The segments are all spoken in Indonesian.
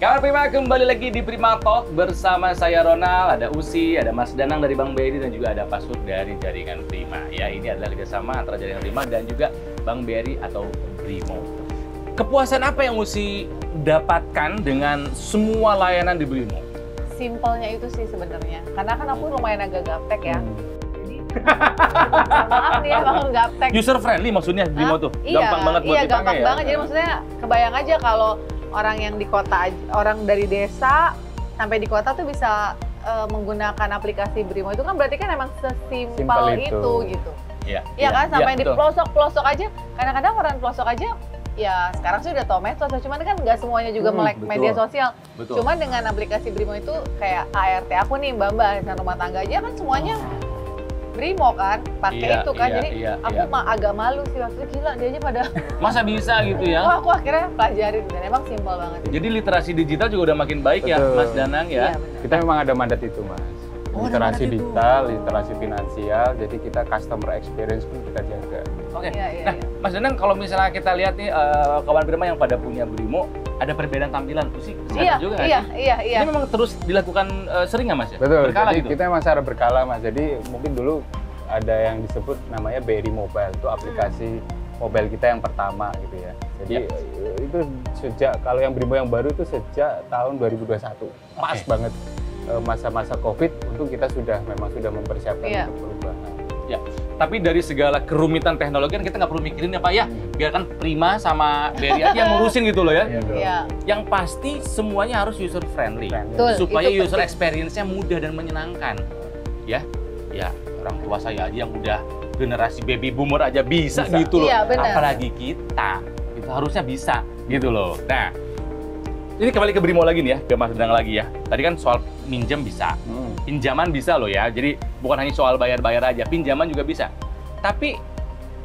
Kawan Prima, kembali lagi di Prima Talk bersama saya Ronald, ada Usi, ada Mas Danang dari Bang BRI dan juga ada Pak Sur dari Jaringan Prima. Ya, ini adalah kerjasama antara Jaringan Prima dan juga Bang BRI atau Brimo. Kepuasan apa yang Usi dapatkan dengan semua layanan di Brimo? Simpelnya itu sih sebenarnya, karena kan aku lumayan agak gaptek ya. Maaf nih ya, emang gaptek. User friendly maksudnya Brimo tuh? Gampang banget buat dipakai. Iya, dipakai gampang ya? banget. Jadi maksudnya kebayang aja kalau orang yang di kota, orang dari desa sampai di kota tuh bisa menggunakan aplikasi Brimo itu kan berarti kan emang sesimpel itu gitu. Iya, iya kan, sampai di betul. pelosok-pelosok aja. Kadang-kadang orang pelosok aja ya sekarang sih udah tau medsos, cuman kan nggak semuanya juga melek betul. media sosial. Betul. Cuman dengan aplikasi Brimo itu kayak ART aku nih, Mbak dan rumah tangga aja kan semuanya Brimo kan, pakai itu kan. Jadi aku agak malu sih waktu itu, gila dia aja pada Masa bisa gitu ya? Wah, aku akhirnya pelajarin dan emang simpel banget. Jadi literasi digital juga udah makin baik. Betul. Ya, Mas Danang ya. Iya, benar. Kita memang ada mandat itu, Mas. Oh, literasi digital, literasi finansial, jadi kita customer experience pun kita jaga. Oke. Iya. Nah, Mas Danang, kalau misalnya kita lihat nih kawan Prima yang pada punya Brimo, ada perbedaan tampilan sih? Iya. Ini memang terus dilakukan sering nggak, Mas ya? Betul. Berkala jadi gitu? kita memang secara berkala, Mas. Jadi mungkin dulu ada yang disebut namanya BRI Mobile, itu aplikasi mobile kita yang pertama gitu ya. Jadi itu sejak, kalau yang Brimo yang baru itu sejak tahun 2021. Pas banget masa-masa COVID, untuk kita memang sudah mempersiapkan untuk perubahan. Ya, tapi dari segala kerumitan teknologi kan kita nggak perlu mikirin ya Pak ya, biarkan Prima sama BRI aja yang ngurusin gitu loh ya. Iya. Yang pasti semuanya harus user friendly, supaya user experience-nya mudah dan menyenangkan. Ya, orang tua saya aja yang udah generasi baby boomer aja bisa. Gitu loh. Iya, benar. Apalagi kita, itu harusnya bisa gitu loh. Nah, ini kembali ke Brimo lagi nih ya, ke Mas Danang lagi ya. Tadi kan soal minjem bisa, pinjaman bisa loh ya. Jadi bukan hanya soal bayar-bayar aja, pinjaman juga bisa. Tapi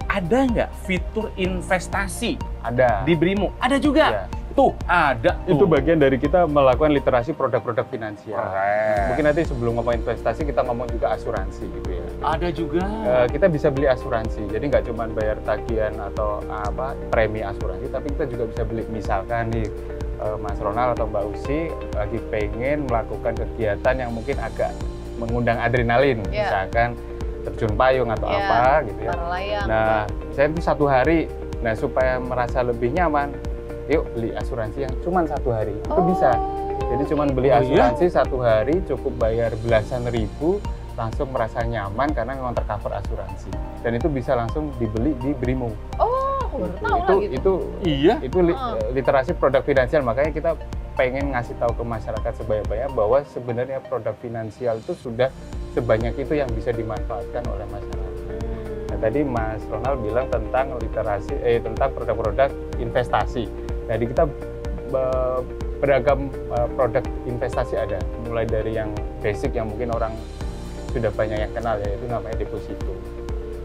ada nggak fitur investasi? Ada. Di Brimo? Ada juga? Ya. Tuh, ada. Itu bagian dari kita melakukan literasi produk-produk finansial. Keren. Mungkin nanti sebelum ngomong investasi, kita ngomong juga asuransi gitu ya. Ada juga. Kita bisa beli asuransi, jadi nggak cuma bayar tagihan atau premi asuransi, tapi kita juga bisa beli, misalkan nih Mas Ronald atau Mbak Usi lagi pengen melakukan kegiatan yang mungkin agak mengundang adrenalin, misalkan terjun payung atau apa gitu ya. Nah, saya itu 1 hari, nah supaya merasa lebih nyaman, yuk beli asuransi yang cuma 1 hari, itu bisa. Jadi cuma beli asuransi 1 hari, cukup bayar belasan ribu, langsung merasa nyaman karena memang tercover asuransi. Dan itu bisa langsung dibeli di Brimo. Itu literasi produk finansial, makanya kita pengen ngasih tahu ke masyarakat sebaya-baya bahwa sebenarnya produk finansial itu sudah sebanyak itu yang bisa dimanfaatkan oleh masyarakat. Nah, tadi Mas Ronald bilang tentang literasi, tentang produk-produk investasi. Jadi kita beragam produk investasi ada, mulai dari yang basic yang mungkin orang sudah banyak yang kenal, yaitu namanya deposito.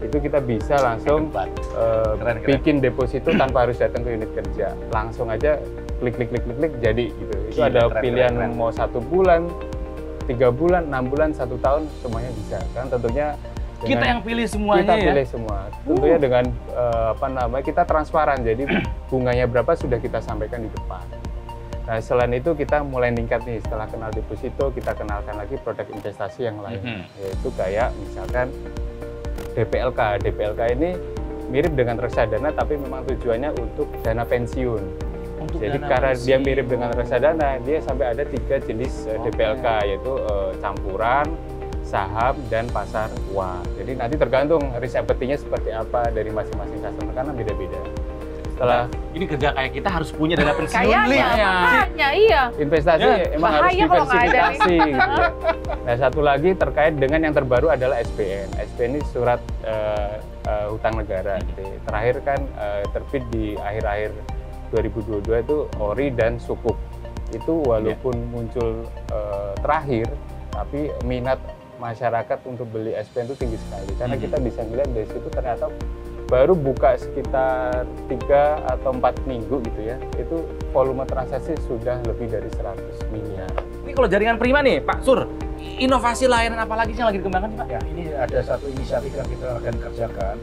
Itu kita bisa langsung bikin deposito tanpa harus datang ke unit kerja, langsung aja klik jadi gitu. Itu ada pilihan mau 1 bulan, 3 bulan, 6 bulan, 1 tahun, semuanya bisa. Kan tentunya kita yang pilih semuanya. Kita pilih semua. Tentunya dengan kita transparan, jadi bunganya berapa sudah kita sampaikan di depan. Nah, selain itu kita mulai meningkat nih, setelah kenal deposito, kita kenalkan lagi produk investasi yang lain, yaitu kayak misalkan DPLK. DPLK ini mirip dengan reksadana, tapi memang tujuannya untuk dana pensiun. Jadi karena dia mirip dengan reksadana, dia sampai ada 3 jenis DPLK, yaitu campuran, saham, dan pasar uang. Jadi nanti tergantung risk appetite-nya seperti apa dari masing-masing customer, karena beda-beda. Setelah ini kerja kayak kita harus punya dana pensiun. Makanya iya. Investasi emang harus diversifikasi gitu ya. Nah, satu lagi terkait dengan yang terbaru adalah SPN. SPN ini surat hutang negara. Gitu. Terakhir kan terbit di akhir-akhir 2022 itu ORI dan Sukuk. Itu walaupun muncul terakhir, tapi minat masyarakat untuk beli SPN itu tinggi sekali. Karena kita bisa melihat dari situ ternyata baru buka sekitar 3 atau 4 minggu gitu ya, itu volume transaksi sudah lebih dari 100 miliar. Ini kalau Jaringan Prima nih, Pak Sur, inovasi layanan apa lagi sih yang lagi dikembangkan, Pak? Ya, ini ada satu inisiatif yang kita akan kerjakan,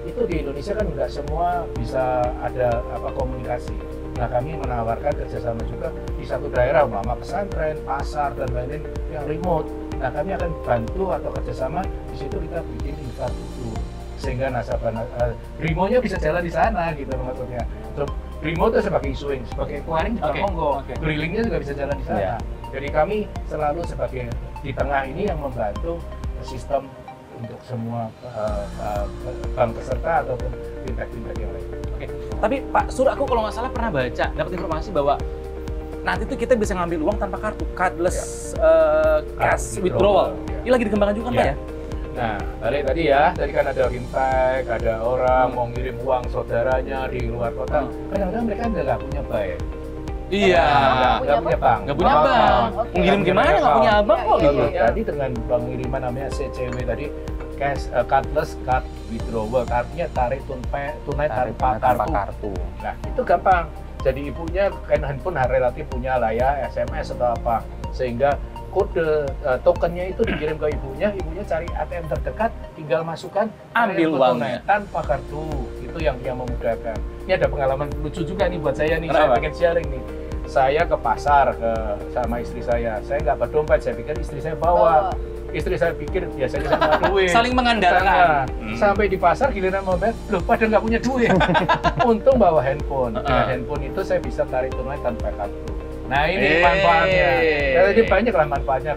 itu di Indonesia kan nggak semua bisa ada komunikasi. Nah, kami menawarkan kerjasama juga di satu daerah, umpama pesantren, pasar dan lain-lain yang remote. Nah, kami akan bantu atau kerjasama di situ, kita bikin infrastruktur sehingga nasabah Brimo-nya bisa jalan di sana gitu maksudnya. Terus Brimo itu sebagai issuing, sebagai acquiring juga monggo, grillingnya juga bisa jalan di sana. Jadi kami selalu sebagai di tengah ini yang membantu sistem untuk semua bank peserta ataupun fintech-fintech yang lain. Oke. Tapi Pak Sur, aku kalau nggak salah pernah baca, dapat informasi bahwa nanti tuh kita bisa ngambil uang tanpa kartu, cardless cash withdrawal. Ini lagi dikembangkan juga kan Pak ya? Nah, balik tadi ya, tadi kan ada fintech, ada orang mau ngirim uang saudaranya di luar kota. Kadang-kadang mereka nggak punya bank. Iya. Nggak punya bank. Nggak punya bank. Ngirim gimana nggak punya abang kok gitu. Tadi dengan bank ngiriman namanya CCW tadi, cash cardless card withdrawal, artinya tarik tunai tanpa kartu. Nah, itu gampang. Jadi ibunya kan handphone relatif punya lah ya, SMS atau apa, sehingga kode tokennya itu dikirim ke ibunya cari ATM terdekat, tinggal masukkan, ambil uangnya tanpa kartu. Itu yang memudahkan. Ini ada pengalaman lucu juga nih buat saya nih. Kenapa? Saya pengen sharing nih. Saya ke pasar sama istri saya nggak bawa dompet, saya pikir istri saya bawa. Istri saya pikir biasanya sama duit. Saling mengandalkan. Sampai di pasar giliran mau bayar, loh pada nggak punya duit. Untung bawa handphone. Dengan handphone itu saya bisa tarik tunai tanpa kartu. Nah ini manfaatnya. Jadi banyaklah manfaatnya,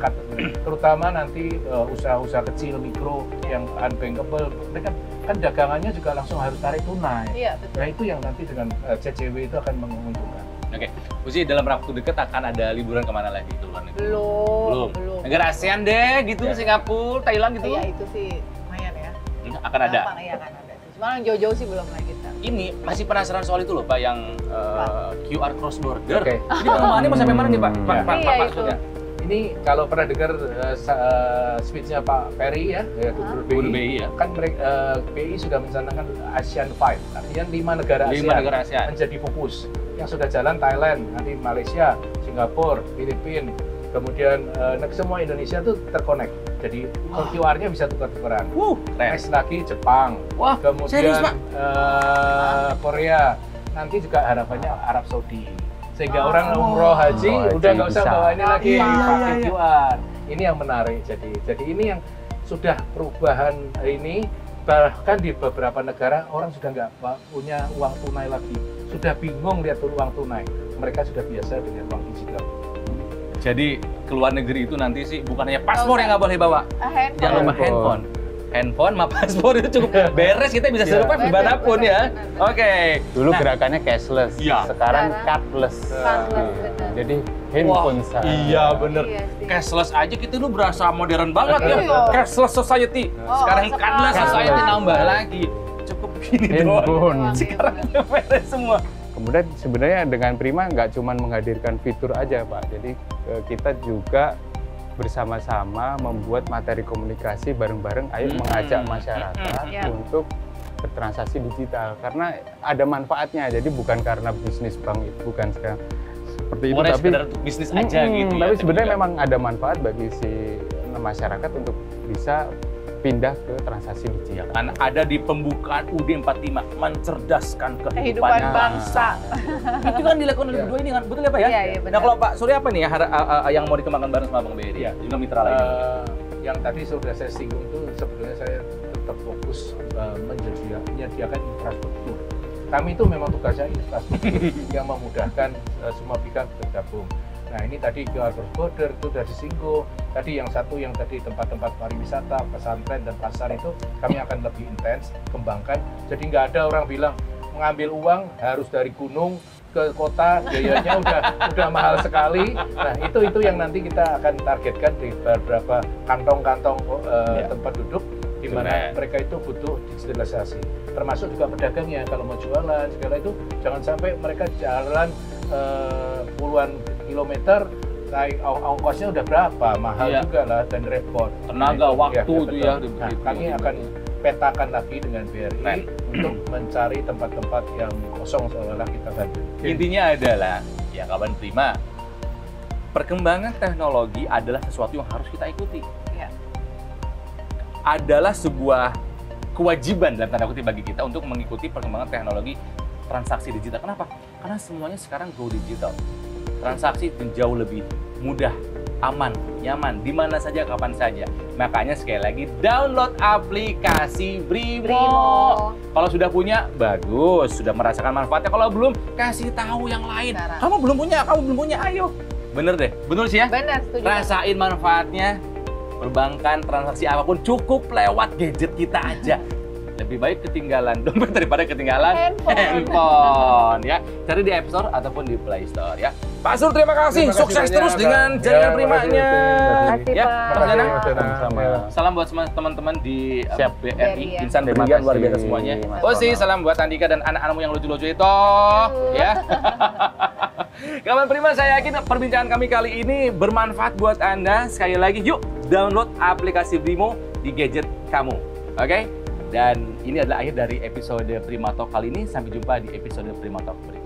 terutama nanti usaha-usaha kecil, mikro yang unbankable. Mereka kan dagangannya juga langsung harus tarik tunai. Iya, betul. Nah itu yang nanti dengan CCW itu akan menguntungkan. Oke, Uci dalam waktu dekat akan ada liburan kemana lagi ke luar negeri? Belum. Negara ASEAN deh, gitu, Singapura, Thailand gitu. Iya itu sih lumayan ya. Akan ada. Iya akan ada. Cuma yang jauh-jauh sih belum lah kita. Ini masih penasaran soal itu loh Pak, yang QR cross border. Oke. Ini pengembangannya mau sampai mana nih Pak? Pak maksudnya? Ini kalau pernah dengar speech-nya Pak Perry ya, Gubernur BI, ya. Kan BI sudah mencanangkan ASEAN 5, artinya 5 negara ASEAN menjadi fokus. Yang sudah jalan Thailand, nanti Malaysia, Singapura, Filipina, kemudian semua Indonesia tuh terkonek. Jadi QR-nya bisa tukar-tukaran. Next lagi Jepang, kemudian serius, Pak? Korea, nanti juga harapannya Arab Saudi. Sehingga orang umroh haji udah nggak usah bawa ini lagi, pakai QR. Ini yang menarik. Jadi ini yang sudah perubahan ini, bahkan di beberapa negara orang sudah nggak punya uang tunai lagi, sudah bingung lihat uang tunai. Mereka sudah biasa dengan uang digital. Jadi ke luar negeri itu nanti sih bukan hanya paspor yang nggak boleh bawa, jangan lupa handphone sama paspor itu cukup beres, kita bisa survive dimanapun ya. Oke. Dulu gerakannya cashless, sekarang cardless. Jadi handphone saja. Iya bener. Cashless aja kita dulu berasa modern banget ya. Cashless society. Sekarang cardless society nambah lagi. Cukup gini doang. Sekarang beres semua. Kemudian sebenarnya dengan Prima nggak cuma menghadirkan fitur aja Pak, jadi kita juga bersama-sama membuat materi komunikasi bareng-bareng, ayo mengajak masyarakat untuk bertransaksi digital karena ada manfaatnya. Jadi bukan karena bisnis bank itu bukan seperti itu, tapi bisnis aja gitu ya. Tapi sebenarnya memang ada manfaat bagi si masyarakat untuk bisa pindah ke transaksi digital. Kan ada di pembukaan UD 45 mencerdaskan kehidupan bangsa. Itu kan dilakukan oleh berdua ini kan, betul ya Pak ya? Iya, benar. Nah kalau Pak Surya apa nih yang mau dikembangkan bareng sama Bang Berry? Juga mitra lain. Yang tadi sudah saya singgung itu sebenarnya saya tetap fokus menyediakan infrastruktur. Kami itu memang tugasnya infrastruktur yang memudahkan semua pihak bergabung. Nah ini tadi QR cross border itu sudah disinggung. Tadi yang satu yang tadi tempat-tempat pariwisata, pesantren dan pasar itu kami akan lebih intens kembangkan. Jadi nggak ada orang bilang mengambil uang harus dari gunung ke kota, biayanya udah mahal sekali. Nah itu yang nanti kita akan targetkan di beberapa kantong-kantong tempat duduk di mana mereka itu butuh digitalisasi. Termasuk juga pedagangnya kalau mau jualan segala itu jangan sampai mereka jalan puluhan kilometer, naik ongkosnya udah berapa, mahal juga lah dan repot. Tenaga, waktu itu ya. Nah, kami akan petakan lagi dengan BRI untuk mencari tempat-tempat yang kosong seolah-olah kita bantu. Intinya adalah, ya kawan Prima, perkembangan teknologi adalah sesuatu yang harus kita ikuti. Adalah sebuah kewajiban dalam tanda kutip bagi kita untuk mengikuti perkembangan teknologi transaksi digital. Kenapa? Karena semuanya sekarang go digital. Transaksi itu jauh lebih mudah, aman, nyaman, di mana saja, kapan saja. Makanya sekali lagi, download aplikasi Brimo. Kalau sudah punya, bagus, sudah merasakan manfaatnya. Kalau belum, kasih tahu yang lain. Sekarang. Kamu belum punya, ayo. Bener deh, betul sih ya? Benar, setuju. Rasain manfaatnya, perbankan, transaksi apapun cukup lewat gadget kita aja. Lebih baik ketinggalan dompet daripada ketinggalan handphone ya. Cari di App Store ataupun di Play Store ya. Pak Sur, terima kasih. Sukses banyak, terus dengan jaringan Primanya. Makasih, Ya, Pak. Mas Danang. Sama-sama. Salam buat semua teman-teman di Siap. BRI, BRI, ya. insan Terima brilian luar kasih, biasa semuanya. Mas Osi, Ronald. salam buat Andika dan anak-anakmu yang lucu-lucu itu ya. Kawan Prima, saya yakin perbincangan kami kali ini bermanfaat buat Anda. Sekali lagi, yuk download aplikasi Brimo di gadget kamu. Oke? Dan ini adalah akhir dari episode Prima Talk kali ini. Sampai jumpa di episode Prima Talk berikutnya.